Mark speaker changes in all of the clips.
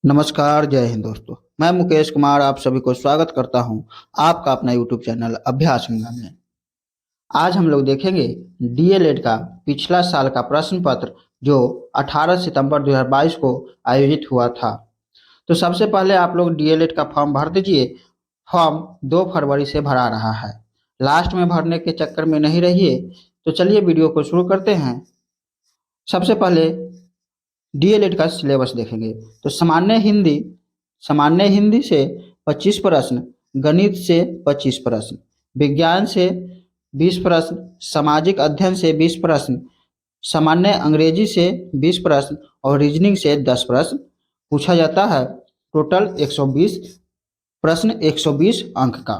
Speaker 1: नमस्कार, जय हिंद दोस्तों। मैं मुकेश कुमार आप सभी को स्वागत करता हूं आपका अपना यूट्यूब चैनल अभ्यास गंगा में। आज हम लोग देखेंगे डीएलएड का पिछला साल का प्रश्न पत्र जो 18 सितंबर 2022 को आयोजित हुआ था। तो सबसे पहले आप लोग डीएलएड का फॉर्म भर दीजिए। फॉर्म 2 फरवरी से भरा रहा है, लास्ट में भरने के चक्कर में नहीं रहिए। तो चलिए वीडियो को शुरू करते हैं। सबसे पहले डीएलएड का सिलेबस देखेंगे। तो सामान्य हिंदी से 25 प्रश्न, गणित से 25 प्रश्न, विज्ञान से 20 प्रश्न, सामाजिक अध्ययन से 20 प्रश्न, सामान्य अंग्रेजी से 20 प्रश्न और रीजनिंग से 10 प्रश्न पूछा जाता है। टोटल 120 प्रश्न, 120 अंक का।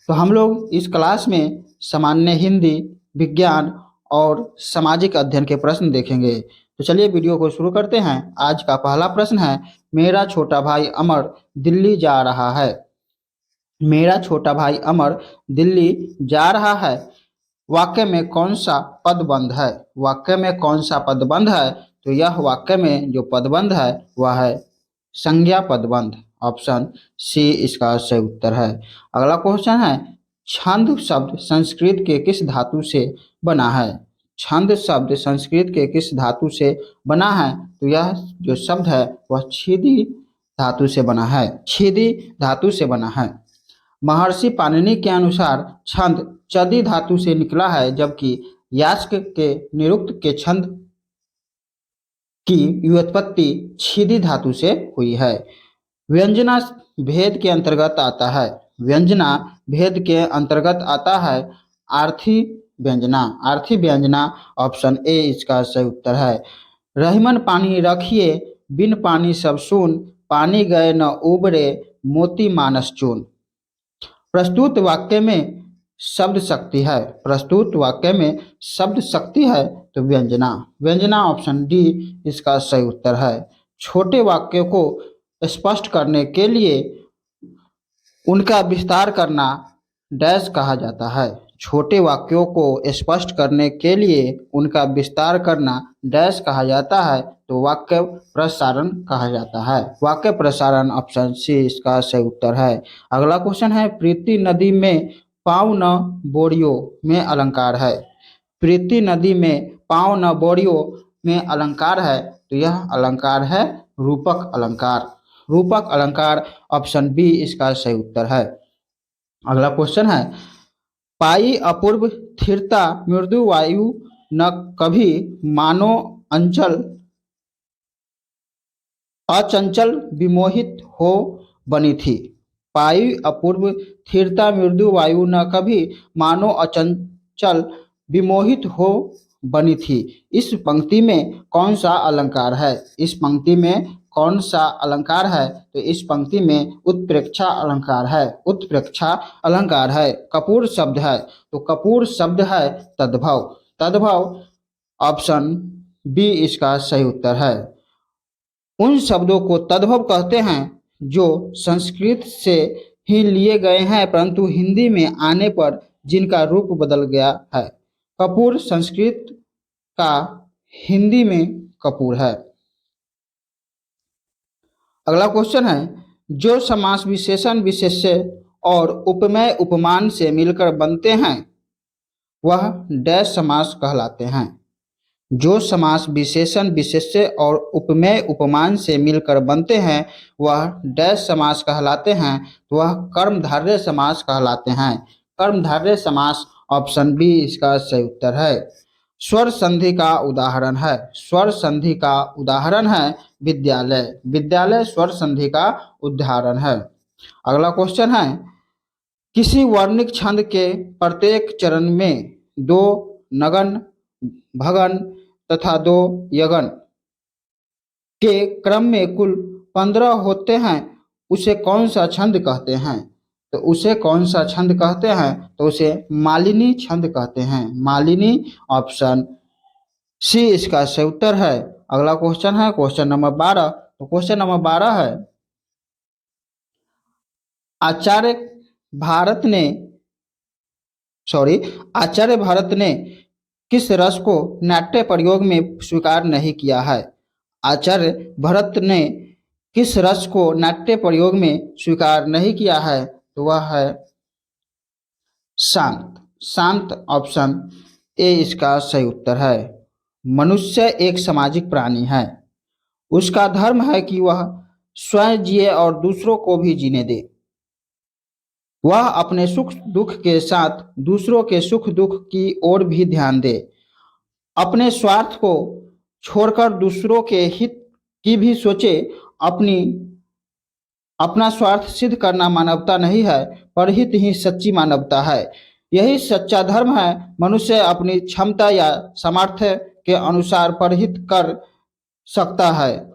Speaker 1: तो हम लोग इस क्लास में सामान्य हिंदी, विज्ञान और सामाजिक अध्ययन के प्रश्न देखेंगे। तो चलिए वीडियो को शुरू करते हैं। आज का पहला प्रश्न है, मेरा छोटा भाई अमर दिल्ली जा रहा है। मेरा छोटा भाई अमर दिल्ली जा रहा है, वाक्य में कौन सा पदबंध है? वाक्य में कौन सा पदबंध है? तो यह वाक्य में जो पदबंध है वह है संज्ञा पदबंध। ऑप्शन सी इसका सही उत्तर है। अगला क्वेश्चन है, छंद शब्द संस्कृत के किस धातु से बना है? छंद शब्द संस्कृत के किस धातु से बना है? तो यह जो शब्द है वह छिदी धातु से बना है। छिदी धातु से बना है। महर्षि पाणिनि के अनुसार छंद चदी धातु से निकला है, जबकि यास्क के निरुक्त के छंद की व्युत्पत्ति छिदी धातु से हुई है। व्यंजना भेद के अंतर्गत आता है। व्यंजना भेद के अंतर्गत आता है आर्थी व्यंजना। आर्थी व्यंजना। ऑप्शन ए इसका सही उत्तर है। रहीमन पानी रखिए, बिन पानी सब सून, पानी गए न उबरे, मोती मानस चून। प्रस्तुत वाक्य में शब्द शक्ति है। प्रस्तुत वाक्य में शब्द शक्ति है तो व्यंजना। व्यंजना ऑप्शन डी इसका सही उत्तर है। छोटे वाक्यों को स्पष्ट करने के लिए उनका विस्तार करना डैश कहा जाता है। छोटे वाक्यों को स्पष्ट करने के लिए उनका विस्तार करना डैश कहा जाता है तो वाक्य प्रसारण कहा जाता है। वाक्य प्रसारण ऑप्शन सी इसका सही उत्तर है। अगला क्वेश्चन है, प्रीति नदी में पाँव न बोरियो में अलंकार है। प्रीति नदी में पाँव न बोरियो में अलंकार है तो यह अलंकार है रूपक अलंकार। रूपक अलंकार ऑप्शन बी इसका सही उत्तर है। अगला क्वेश्चन है, पाई अपूर्व स्थिरता मृदु वायु न कभी मानो अंचल अचंचल विमोहित हो बनी थी। पाई अपूर्व स्थिरता मृदु वायु न कभी मानो अचंचल विमोहित हो बनी थी। इस पंक्ति में कौन सा अलंकार है? इस पंक्ति में कौन सा अलंकार है? तो इस पंक्ति में उत्प्रेक्षा अलंकार है। उत्प्रेक्षा अलंकार है। कपूर शब्द है तो कपूर शब्द है तद्भव। तद्भव ऑप्शन बी इसका सही उत्तर है। उन शब्दों को तद्भव कहते हैं जो संस्कृत से ही लिए गए हैं परंतु हिंदी में आने पर जिनका रूप बदल गया है। कपूर संस्कृत का हिंदी में कपूर है। अगला क्वेश्चन है, जो समास विशेषण विशेष्य और उपमेय उपमान से मिलकर बनते हैं वह डैश समास कहलाते हैं। जो समास विशेषण विशेष्य और उपमेय उपमान से मिलकर बनते हैं वह डैश समास कहलाते हैं तो वह कर्मधारय समास कहलाते हैं। कर्मधारय समास ऑप्शन बी इसका सही उत्तर है। स्वर संधि का उदाहरण है। स्वर संधि का उदाहरण है विद्यालय। विद्यालय स्वर संधि का उदाहरण है। अगला क्वेश्चन है, किसी वर्णिक छंद के प्रत्येक चरण में 2 नगन, भगन तथा 2 यगन के क्रम में कुल 15 होते हैं, उसे कौन सा छंद कहते हैं? तो उसे कौन सा छंद कहते हैं? तो उसे मालिनी छंद कहते हैं। मालिनी ऑप्शन सी इसका सही उत्तर है। अगला क्वेश्चन है क्वेश्चन नंबर 12। तो क्वेश्चन नंबर 12 है, आचार्य भारत ने किस रस को नाट्य प्रयोग में स्वीकार नहीं किया है? आचार्य भरत ने किस रस को नाट्य प्रयोग में स्वीकार नहीं किया है? तो वह है शांत। शांत ऑप्शन ए इसका सही उत्तर है। मनुष्य एक सामाजिक प्राणी है। उसका धर्म है कि वह स्वयं जिए और दूसरों को भी जीने दे। वह अपने सुख दुख के साथ दूसरों के सुख दुख की ओर भी ध्यान दे। अपने स्वार्थ को छोड़कर दूसरों के हित की भी सोचे। अपनी अपना स्वार्थ सिद्ध करना मानवता नहीं है, परहित ही सच्ची मानवता है। यही सच्चा धर्म है। मनुष्य अपनी क्षमता या सामर्थ्य के अनुसार परहित कर सकता है।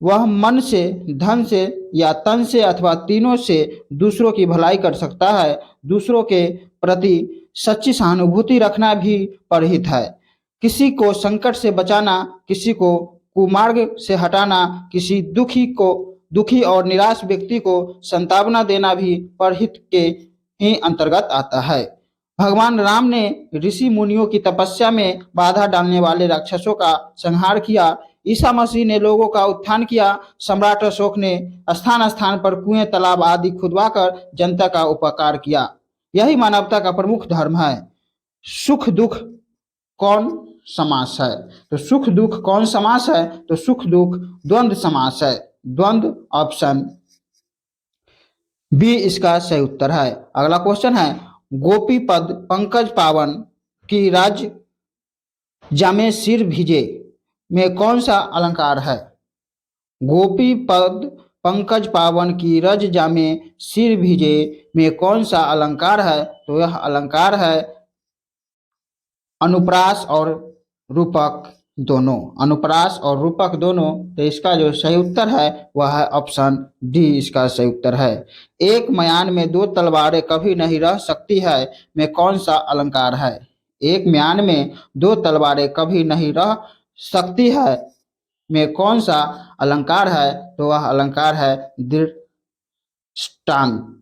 Speaker 1: वह मन से, धन से या तन से अथवा तीनों से दूसरों की भलाई कर सकता है। दूसरों के प्रति सच्ची सहानुभूति रखना भी परहित है। किसी को संकट से बचाना, किसी को कुमार्ग से हटाना, किसी दुखी और निराश व्यक्ति को सांत्वना देना भी परहित के ही अंतर्गत आता है। भगवान राम ने ऋषि मुनियों की तपस्या में बाधा डालने वाले राक्षसों का संहार किया। ईसा मसीह ने लोगों का उत्थान किया। सम्राट अशोक ने स्थान स्थान पर कुएं, तालाब आदि खुदवाकर जनता का उपकार किया। यही मानवता का प्रमुख धर्म है। सुख दुख कौन समास है? तो सुख दुख कौन समास है? तो सुख दुख द्वंद्व समास है। द्वंद्व ऑप्शन बी इसका सही उत्तर है। अगला क्वेश्चन है, गोपी पद पंकज पावन की राज जामे सिर भिजे में कौन सा अलंकार है? गोपी पद पंकज पावन की रज जामे सिर भिजे में कौन सा अलंकार है? तो यह अलंकार है अनुप्रास और रूपक दोनों। अनुप्रास और रूपक दोनों। तो इसका जो सही उत्तर है वह है ऑप्शन डी इसका सही उत्तर है। एक म्यान में दो तलवारें कभी नहीं रह सकती है में कौन सा अलंकार है? एक म्यान में दो तलवारें कभी नहीं रह सकती है में कौन सा अलंकार है? तो वह अलंकार है दृष्टांत।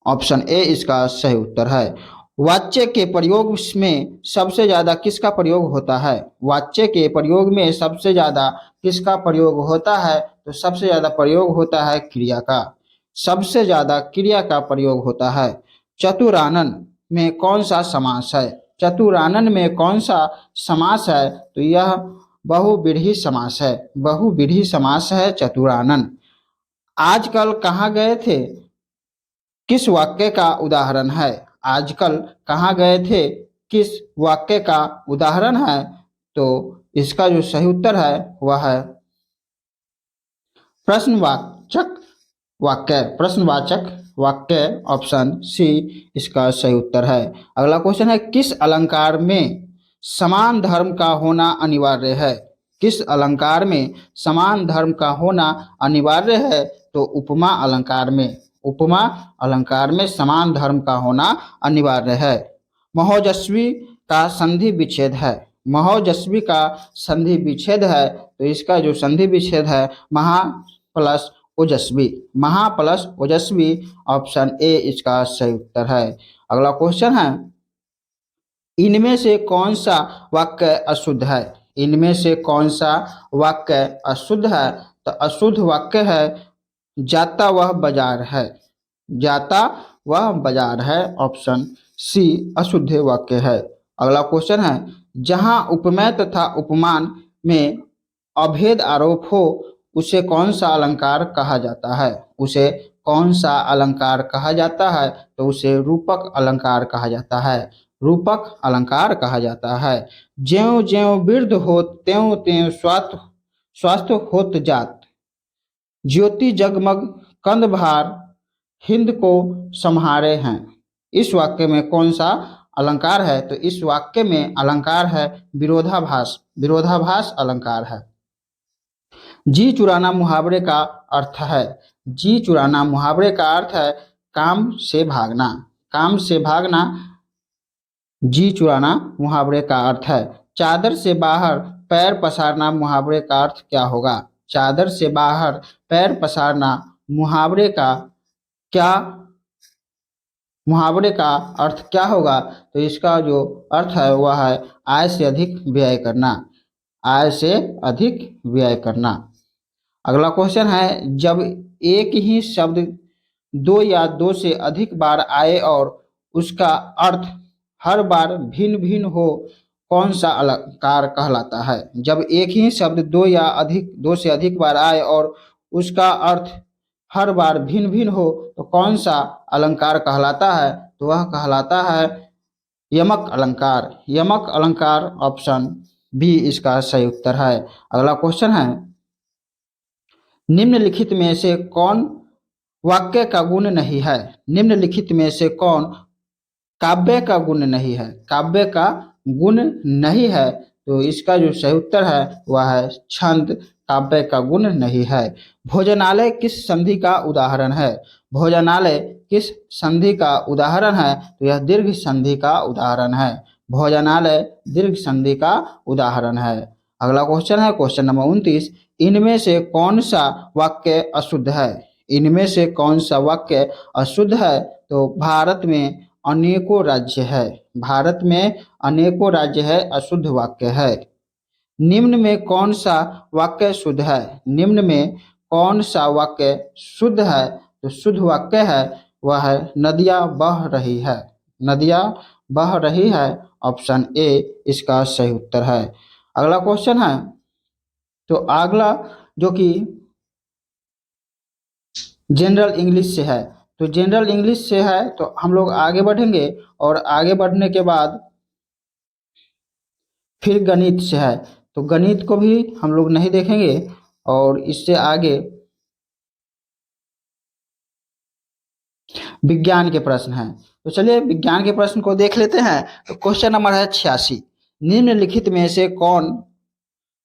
Speaker 1: ऑप्शन ए इसका सही उत्तर है। वाच्य के प्रयोग में सबसे ज्यादा किसका प्रयोग होता है? वाच्य के प्रयोग में सबसे ज्यादा किसका प्रयोग होता है? तो सबसे ज्यादा प्रयोग होता है क्रिया का। सबसे ज्यादा क्रिया का प्रयोग होता है। चतुरानन में कौन सा समास है? चतुरानन में कौन सा समास है? तो यह बहुव्रीहि समास है। बहुव्रीहि समास है चतुरानन। आजकल कहाँ गए थे किस वाक्य का उदाहरण है? आजकल कहाँ गए थे किस वाक्य का उदाहरण है? तो इसका जो सही उत्तर है वह है प्रश्नवाचक वाक्य। प्रश्नवाचक वाक्य ऑप्शन सी इसका सही उत्तर है। अगला क्वेश्चन है, किस अलंकार में समान धर्म का होना अनिवार्य है? किस अलंकार में समान धर्म का होना अनिवार्य है? तो उपमा अलंकार में। उपमा अलंकार में समान धर्म का होना अनिवार्य है। महोजस्वी का संधि विच्छेद है। महोजस्वी का संधि विच्छेद है। तो इसका जो संधि विच्छेद है महा प्लस ओजस्वी। महा प्लस ओजस्वी ऑप्शन ए इसका सही उत्तर है। अगला क्वेश्चन है, इनमें से कौन सा वाक्य अशुद्ध है? इनमें से कौन सा वाक्य अशुद्ध है? तो अशुद्ध वाक्य है जाता वह बाजार है। जाता वह बाजार है। ऑप्शन सी अशुद्ध वाक्य है। अगला क्वेश्चन है, जहां उपमेय तथा उपमान में अभेद आरोप हो उसे कौन सा अलंकार कहा जाता है? उसे कौन सा अलंकार कहा जाता है? तो उसे रूपक अलंकार कहा जाता है। रूपक अलंकार कहा जाता है। ज्यों ज्यों वृद्ध हो त्यों त्यों स्वास्थ्य होत जात। ज्योति जगमग कंदभार हिंद को सम्हारे हैं। इस वाक्य में कौन सा अलंकार है? तो इस वाक्य में अलंकार है विरोधाभास। विरोधाभास अलंकार है। जी चुराना मुहावरे का अर्थ है। जी चुराना मुहावरे का अर्थ है काम से भागना। काम से भागना जी चुराना मुहावरे का अर्थ है। चादर से बाहर पैर पसारना मुहावरे का अर्थ क्या होगा? चादर से बाहर पैर पसारना मुहावरे का अर्थ क्या होगा? तो इसका जो अर्थ है वह है आय से अधिक व्यय करना। आय से अधिक व्यय करना। अगला क्वेश्चन है, जब एक ही शब्द दो या दो से अधिक बार आए और उसका अर्थ हर बार भिन्न भिन्न हो, कौन सा अलंकार कहलाता है? जब एक ही शब्द दो से अधिक बार आए और उसका अर्थ हर बार भिन्न भिन्न हो, तो कौन सा अलंकार कहलाता है? तो वह कहलाता है यमक अलंकार। यमक अलंकार ऑप्शन बी इसका सही उत्तर है। अगला क्वेश्चन है, निम्नलिखित में से कौन वाक्य का गुण नहीं है? निम्नलिखित में से कौन काव्य का गुण नहीं है? काव्य का गुण नहीं है, तो इसका जो सही उत्तर है वह है छंद काव्य का गुण नहीं है। भोजनालय किस संधि का उदाहरण है? भोजनालय किस संधि का उदाहरण है? तो यह दीर्घ संधि का उदाहरण है। भोजनालय दीर्घ संधि का उदाहरण है। अगला क्वेश्चन है क्वेश्चन नंबर 29, इनमें से कौन सा वाक्य अशुद्ध है? इनमें से कौन सा वाक्य अशुद्ध है? तो भारत में अनेकों राज्य है। भारत में अनेकों राज्य है अशुद्ध वाक्य है। निम्न में कौन सा वाक्य शुद्ध है? निम्न में कौन सा वाक्य शुद्ध है? तो शुद्ध वाक्य है वह है नदियां बह रही है। नदियां बह रही है, ऑप्शन ए इसका सही उत्तर है। अगला क्वेश्चन है, तो अगला जो कि जनरल इंग्लिश से है, तो जनरल इंग्लिश से है तो हम लोग आगे बढ़ेंगे और आगे बढ़ने के बाद फिर गणित से है, तो गणित को भी हम लोग नहीं देखेंगे और इससे आगे विज्ञान के प्रश्न हैं। तो चलिए विज्ञान के प्रश्न को देख लेते हैं। तो क्वेश्चन नंबर है 86, निम्नलिखित में से कौन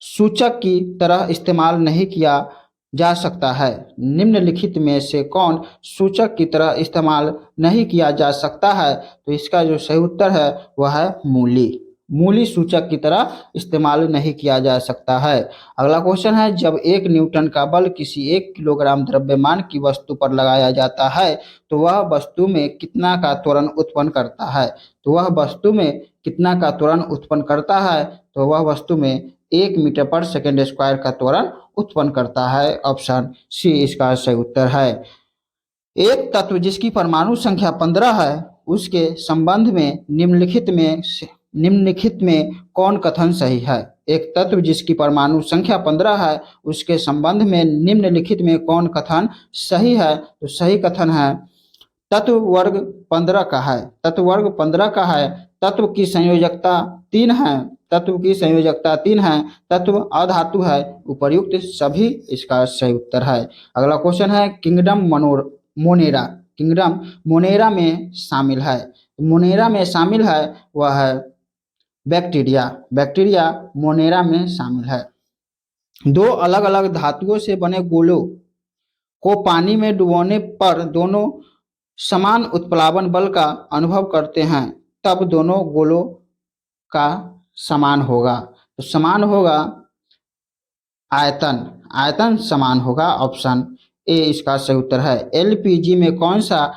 Speaker 1: सूचक की तरह इस्तेमाल नहीं किया जा सकता है? निम्नलिखित में से कौन सूचक की तरह इस्तेमाल नहीं किया जा सकता है? तो इसका जो सही उत्तर है वह है मूली। मूली सूचक की तरह इस्तेमाल नहीं किया जा सकता है। अगला क्वेश्चन है, जब 1 न्यूटन का बल किसी 1 किलोग्राम द्रव्यमान की वस्तु पर लगाया जाता है तो वह वस्तु में कितना का त्वरण उत्पन्न करता है? तो वह वस्तु में कितना का त्वरण उत्पन्न करता है? तो वह वस्तु में 1 मीटर पर सेकेंड स्क्वायर का त्वरण उत्पन्न करता है। ऑप्शन सी इसका सही उत्तर है। एक तत्व जिसकी परमाणु संख्या 15 है उसके संबंध में निम्नलिखित में कौन कथन सही है? एक तत्व जिसकी परमाणु संख्या 15 है उसके संबंध में निम्नलिखित में कौन कथन सही है? तो सही कथन है तत्व वर्ग 15 का है। तत्व वर्ग 15 का है। तत्व की संयोजकता 3 है। तत्व की संयोजकता 3 है। तत्व अधातु है। उपर्युक्त सभी इसका सही उत्तर है। अगला क्वेश्चन है, मोनेरा किंगडम मोनेरा में शामिल है। मोनेरा में शामिल है वह है बैक्टीरिया। बैक्टीरिया मोनेरा में शामिल है। दो अलग अलग धातुओं से बने गोलों को पानी में डुबोने पर दोनों समान उत्प्लावन बल का अनुभव करते हैं, तब दोनों गोलों का समान होगा। तो समान होगा आयतन। आयतन समान होगा। ऑप्शन ए इसका सही उत्तर है। एलपीजी में कौन सा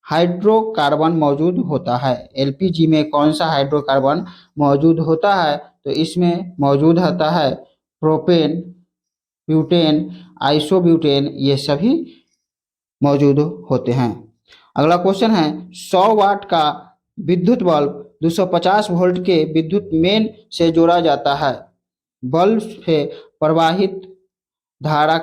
Speaker 1: हाइड्रोकार्बन मौजूद होता है? एलपीजी में कौन सा हाइड्रोकार्बन मौजूद होता है? तो इसमें मौजूद होता है प्रोपेन, ब्यूटेन, आइसोब्यूटेन, ये सभी मौजूद होते हैं। अगला क्वेश्चन है, 100 वाट का विद्युत बल्ब 250 वोल्ट के विद्युत मेन से जोड़ा जाता है। बल्ब से प्रवाहित धारा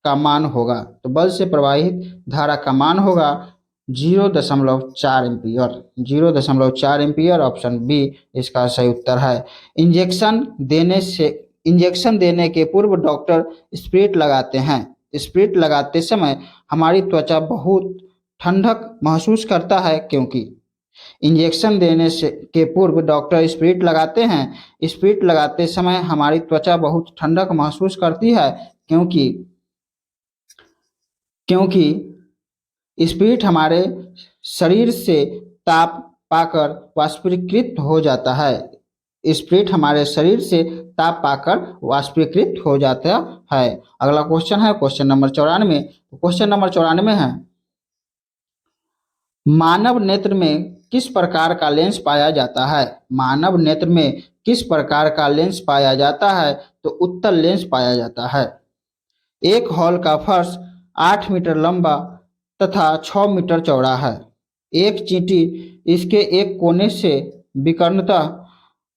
Speaker 1: का मान होगा। तो बल्ब से प्रवाहित धारा का मान होगा 0.4 एम्पियर। 0.4 एम्पियर, ऑप्शन बी इसका सही उत्तर है। इंजेक्शन देने के पूर्व डॉक्टर स्प्रिट लगाते हैं। स्प्रिट लगाते समय हमारी त्वचा बहुत ठंडक महसूस करता है क्योंकि इंजेक्शन देने से के पूर्व डॉक्टर स्प्रिट लगाते हैं। स्प्रिट लगाते समय हमारी त्वचा बहुत ठंडक महसूस करती है क्योंकि स्प्रिट हमारे शरीर से ताप पाकर वाष्पीकृत हो जाता है। स्प्रिट हमारे शरीर से ताप पाकर वाष्पीकृत हो जाता है। अगला क्वेश्चन है क्वेश्चन नंबर 94। क्वेश्चन नंबर 94 है, मानव नेत्र में किस प्रकार का लेंस पाया जाता है? मानव नेत्र में किस प्रकार का लेंस पाया जाता है? तो उत्तल लेंस पाया जाता है। एक हॉल का फर्श 8 मीटर लंबा तथा 6 मीटर चौड़ा है। एक चींटी इसके एक कोने से विकर्णतः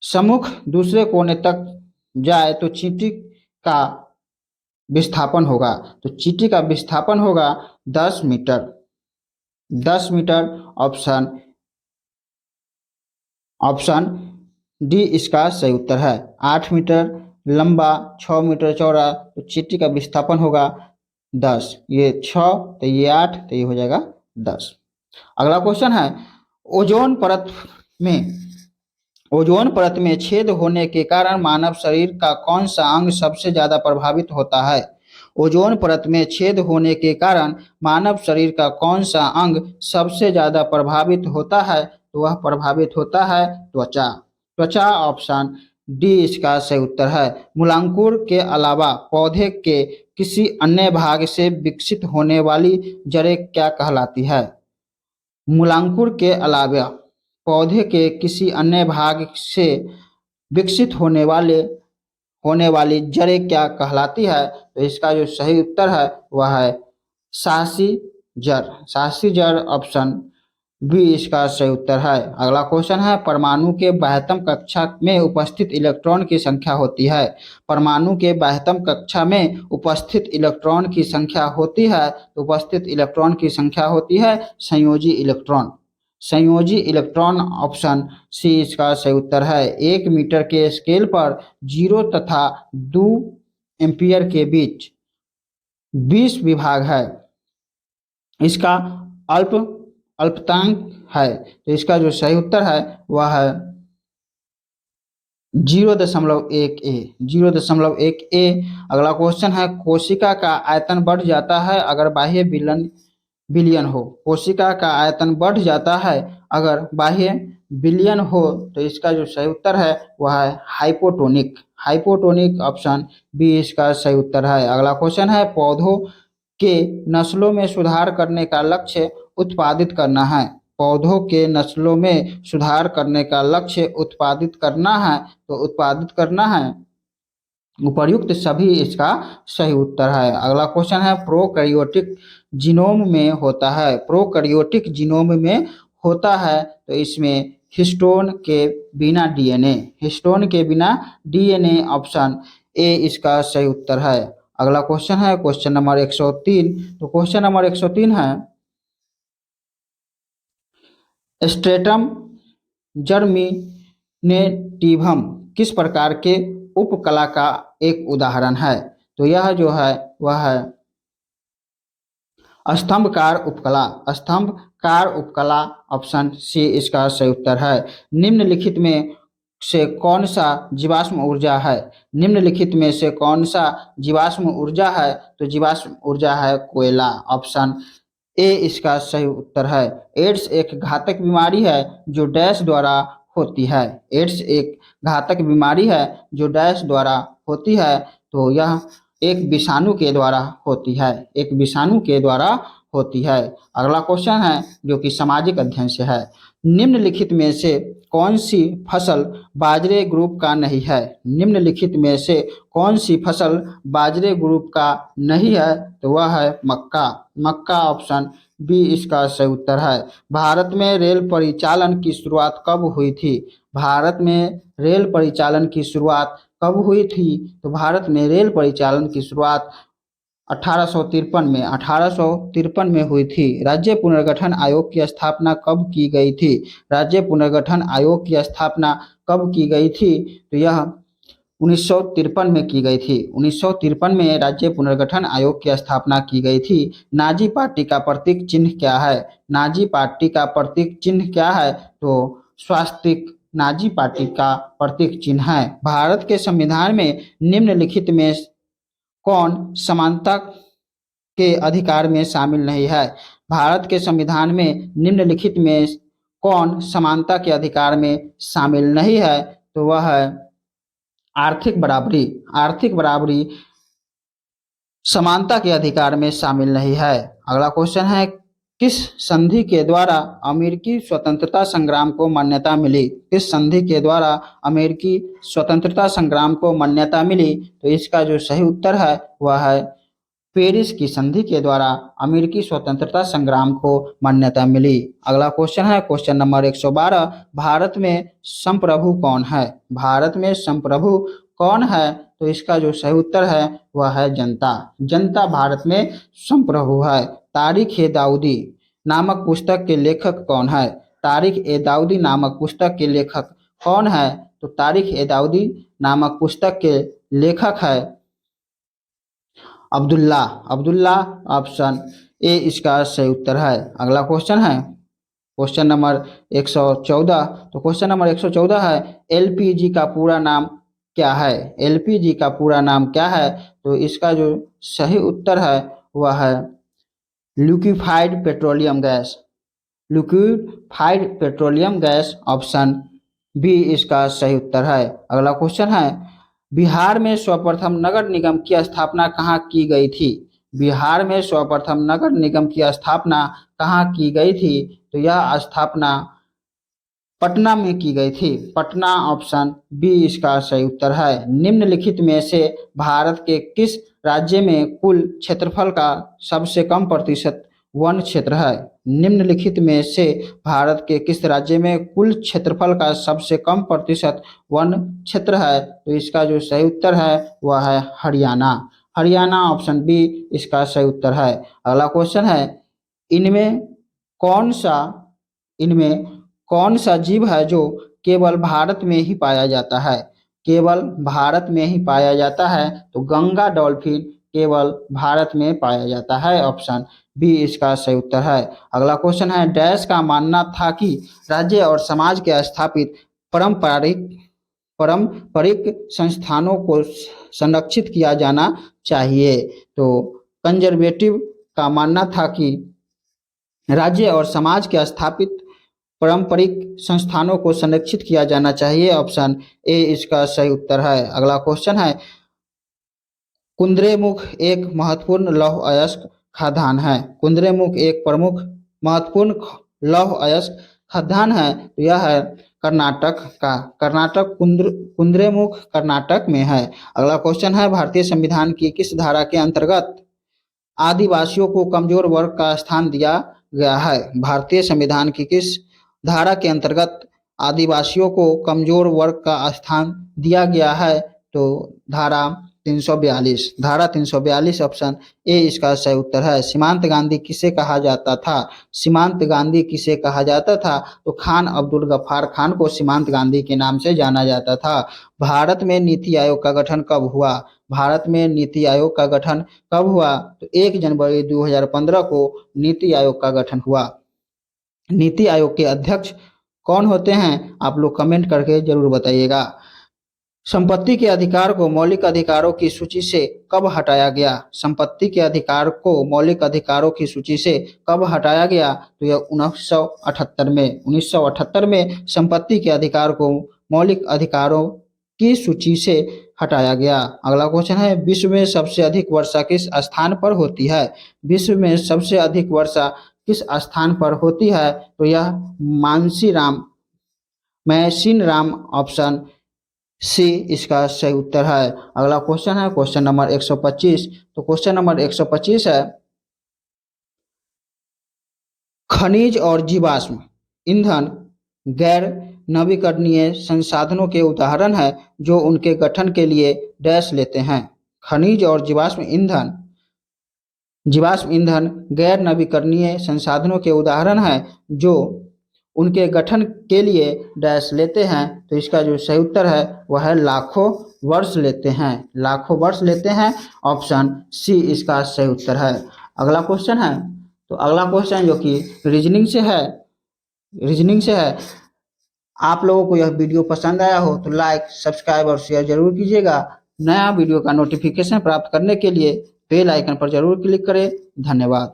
Speaker 1: सम्मुख दूसरे कोने तक जाए तो चींटी का विस्थापन होगा। तो चींटी का विस्थापन होगा 10 metre. 10 metre. Option option D इसका सही उत्तर है। 8 मीटर लंबा, 6 मीटर चौड़ा, तो चींटी का विस्थापन होगा 10। ये 6 तो ये 8 तो ये हो जाएगा 10। अगला क्वेश्चन है, ओजोन परत में ओजोन परत में छेद होने के कारण मानव शरीर का कौन सा अंग सबसे ज्यादा प्रभावित होता है? ओजोन परत में छेद होने के कारण मानव शरीर का कौन सा अंग सबसे ज्यादा प्रभावित होता है? तो वह प्रभावित होता है त्वचा। त्वचा। ऑप्शन डी इसका सही उत्तर है। मूलांकुर के अलावा पौधे के किसी अन्य भाग से विकसित होने वाली जड़ें क्या कहलाती है? मूलांकुर के अलावा पौधे के किसी अन्य भाग से विकसित होने वाली जड़ें क्या कहलाती है? तो इसका जो सही उत्तर है वह है शासी जड़। शासी जड़। ऑप्शन बी इसका सही उत्तर है। अगला क्वेश्चन है, परमाणु के बाह्यतम कक्षा में उपस्थित इलेक्ट्रॉन की संख्या होती है। परमाणु के बाह्यतम कक्षा में उपस्थित इलेक्ट्रॉन की संख्या होती है, तो उपस्थित इलेक्ट्रॉन की संख्या होती है संयोजी इलेक्ट्रॉन। संयोजी इलेक्ट्रॉन। ऑप्शन सी इसका सही उत्तर है। 1 मीटर के स्केल पर 0 तथा 2 एम्पियर के बीच 20 विभाग है। इसका अल्प अल्पतांक है, तो इसका जो सही उत्तर है वह है 0.1 ए। 0.1 ए। अगला क्वेश्चन है, कोशिका का आयतन बढ़ जाता है अगर बाह्य विलयन हो। कोशिका का आयतन बढ़ जाता है अगर बाह्य विलयन हो, तो इसका जो सही उत्तर है वह है हाइपोटोनिक। हाइपोटोनिक। ऑप्शन बी इसका सही उत्तर है। अगला क्वेश्चन है, पौधों के नस्लों में सुधार करने का लक्ष्य उत्पादित करना है। पौधों के नस्लों में सुधार करने का लक्ष्य उत्पादित करना है, तो उत्पादित करना है उपर्युक्त सभी इसका सही उत्तर है। अगला क्वेश्चन है, प्रोकैरियोटिक जीनोम में होता है। प्रोकैरियोटिक जीनोम में होता है, तो इसमें हिस्टोन के बिना डीएनए। हिस्टोन के बिना डीएनए। ऑप्शन ए इसका सही उत्तर है। अगला क्वेश्चन है क्वेश्चन नंबर 103। तो क्वेश्चन नंबर 103 है, स्ट्रेटम जर्मिनेटिवम किस प्रकार के उपकला का एक उदाहरण है? तो यह जो है वह है स्तंभकार उपकला। स्तंभकार उपकला। ऑप्शन सी इसका सही उत्तर है। निम्नलिखित में से कौन सा जीवाश्म ऊर्जा है? निम्नलिखित में से कौन सा जीवाश्म ऊर्जा है? तो जीवाश्म ऊर्जा है कोयला। ऑप्शन ए इसका सही उत्तर है। एड्स एक घातक बीमारी है जो डैश द्वारा होती है। एड्स एक घातक बीमारी है जो डैश द्वारा होती है, तो यह एक विषाणु के द्वारा होती है। एक विषाणु के द्वारा होती है। अगला क्वेश्चन है जो कि सामाजिक अध्ययन से है, निम्नलिखित में से कौन सी फसल बाजरे ग्रुप का नहीं है? निम्नलिखित में से कौन सी फसल बाजरे ग्रुप का नहीं है? तो वह है मक्का। मक्का। ऑप्शन बी इसका सही उत्तर है। भारत में रेल परिचालन की शुरुआत कब हुई थी? भारत में रेल परिचालन की शुरुआत कब हुई थी? तो भारत में रेल परिचालन की शुरुआत 1853 में हुई थी। राज्य पुनर्गठन आयोग की स्थापना कब की गई थी? राज्य पुनर्गठन आयोग की स्थापना कब की गई थी? तो यह 1953 में की गई थी। 1953 में राज्य पुनर्गठन आयोग की स्थापना की गई थी। नाजी पार्टी का प्रतीक चिन्ह क्या है? नाजी पार्टी का प्रतीक चिन्ह क्या है? तो स्वास्तिक नाजी पार्टी का प्रतीक चिन्ह है। भारत के संविधान में निम्नलिखित में कौन समानता के अधिकार में शामिल नहीं है? भारत के संविधान में निम्नलिखित में कौन समानता के अधिकार में शामिल नहीं है? तो वह है आर्थिक बराबरी। आर्थिक बराबरी समानता के अधिकार में शामिल नहीं है। अगला क्वेश्चन है, किस संधि के द्वारा अमेरिकी स्वतंत्रता संग्राम को मान्यता मिली? किस संधि के द्वारा अमेरिकी स्वतंत्रता संग्राम को मान्यता मिली? तो इसका जो सही उत्तर है वह है पेरिस की संधि के द्वारा अमेरिकी स्वतंत्रता संग्राम को मान्यता मिली। अगला क्वेश्चन है क्वेश्चन नंबर 112, भारत में संप्रभु कौन है? भारत में संप्रभु कौन है? तो इसका जो सही उत्तर है वह है जनता। जनता भारत में संप्रभु है। तारिक ए दाऊदी नामक पुस्तक के लेखक कौन है? तारिक ए दाऊदी नामक पुस्तक के लेखक कौन है? तो तारिक ए दाऊदी नामक पुस्तक के लेखक है अब्दुल्ला। अब्दुल्ला ऑप्शन ए इसका सही उत्तर है। अगला क्वेश्चन है क्वेश्चन नंबर 114। तो क्वेश्चन नंबर 114 है एलपीजी का पूरा नाम क्या है? एलपीजी का पूरा नाम क्या है? तो इसका जो सही उत्तर है वह है liquefied petroleum gas. Liquefied petroleum gas option B इसका सही उत्तर है। अगला क्वेश्चन है बिहार में सर्वप्रथम नगर निगम की स्थापना कहाँ की गई थी? बिहार में सर्वप्रथम नगर निगम की स्थापना कहाँ की गई थी? तो यह स्थापना पटना में की गई थी। पटना ऑप्शन बी इसका सही उत्तर है। निम्नलिखित में से भारत के किस राज्य में कुल क्षेत्रफल का सबसे कम प्रतिशत वन क्षेत्र है? निम्नलिखित में से भारत के किस राज्य में कुल क्षेत्रफल का सबसे कम प्रतिशत वन क्षेत्र है? तो इसका जो सही उत्तर है वह है हरियाणा। हरियाणा ऑप्शन बी इसका सही उत्तर है। अगला क्वेश्चन है इनमें इनमें कौन सा जीव है जो केवल भारत में ही पाया जाता है? केवल भारत में ही पाया जाता है। तो गंगा डॉल्फिन केवल भारत में पाया जाता है। ऑप्शन बी इसका सही उत्तर है। अगला क्वेश्चन है डैश का मानना था कि राज्य और समाज के स्थापित पारंपरिक संस्थानों को संरक्षित किया जाना चाहिए। तो कंजर्वेटिव का मानना था कि राज्य और समाज के स्थापित पारंपरिक संस्थानों को संरक्षित किया जाना चाहिए। ऑप्शन ए इसका सही उत्तर है। अगला क्वेश्चन है कुद्रेमुख एक महत्वपूर्ण लौह अयस्क खाद्यान्न है। कुद्रेमुख एक प्रमुख महत्वपूर्ण लौह अयस्क खाद्यान्न है। तो यह है कर्नाटक का। कुद्रेमुख कर्नाटक में है। अगला क्वेश्चन है भारतीय संविधान की किस धारा के अंतर्गत आदिवासियों को कमजोर वर्ग का स्थान दिया गया है? भारतीय संविधान की किस धारा के अंतर्गत आदिवासियों को कमजोर वर्ग का स्थान दिया गया है? तो धारा 342। धारा 342 ऑप्शन ए इसका सही उत्तर है। सीमांत गांधी किसे कहा जाता था? सीमांत गांधी किसे कहा जाता था? तो खान अब्दुल गफ्फार खान को सीमांत गांधी के नाम से जाना जाता था। भारत में नीति आयोग का गठन कब हुआ? भारत में नीति आयोग का गठन कब हुआ? तो 1 जनवरी 2015 को नीति आयोग का गठन हुआ। नीति आयोग के अध्यक्ष कौन होते हैं? आप लोग कमेंट करके जरूर बताइएगा। संपत्ति के अधिकार को मौलिक अधिकारों की सूची से कब हटाया गया? संपत्ति के अधिकार को मौलिक अधिकारों की सूची से कब हटाया गया? तो यह 1978 में संपत्ति के अधिकार को मौलिक अधिकारों की सूची से हटाया गया। अगला क्वेश्चन है विश्व में सबसे अधिक वर्षा किस स्थान पर होती है? विश्व में सबसे अधिक वर्षा किस स्थान पर होती है? तो यह मैसिनराम ऑप्शन सी इसका सही उत्तर है। अगला क्वेश्चन है क्वेश्चन नंबर 125। तो क्वेश्चन नंबर 125 है खनिज और जीवाश्म ईंधन गैर नवीकरणीय संसाधनों के उदाहरण है जो उनके गठन के लिए डैश लेते हैं। खनिज और जीवाश्म ईंधन गैर नवीकरणीय संसाधनों के उदाहरण है जो उनके गठन के लिए डैश लेते हैं। तो इसका जो सही उत्तर है वह है लाखों वर्ष लेते हैं। लाखों वर्ष लेते हैं। ऑप्शन सी इसका सही उत्तर है। अगला क्वेश्चन है तो अगला क्वेश्चन जो कि रीजनिंग से है। आप लोगों को यह वीडियो पसंद आया हो तो लाइक सब्सक्राइब और शेयर जरूर कीजिएगा। नया वीडियो का नोटिफिकेशन प्राप्त करने के लिए बेल आइकन पर जरूर क्लिक करें। धन्यवाद।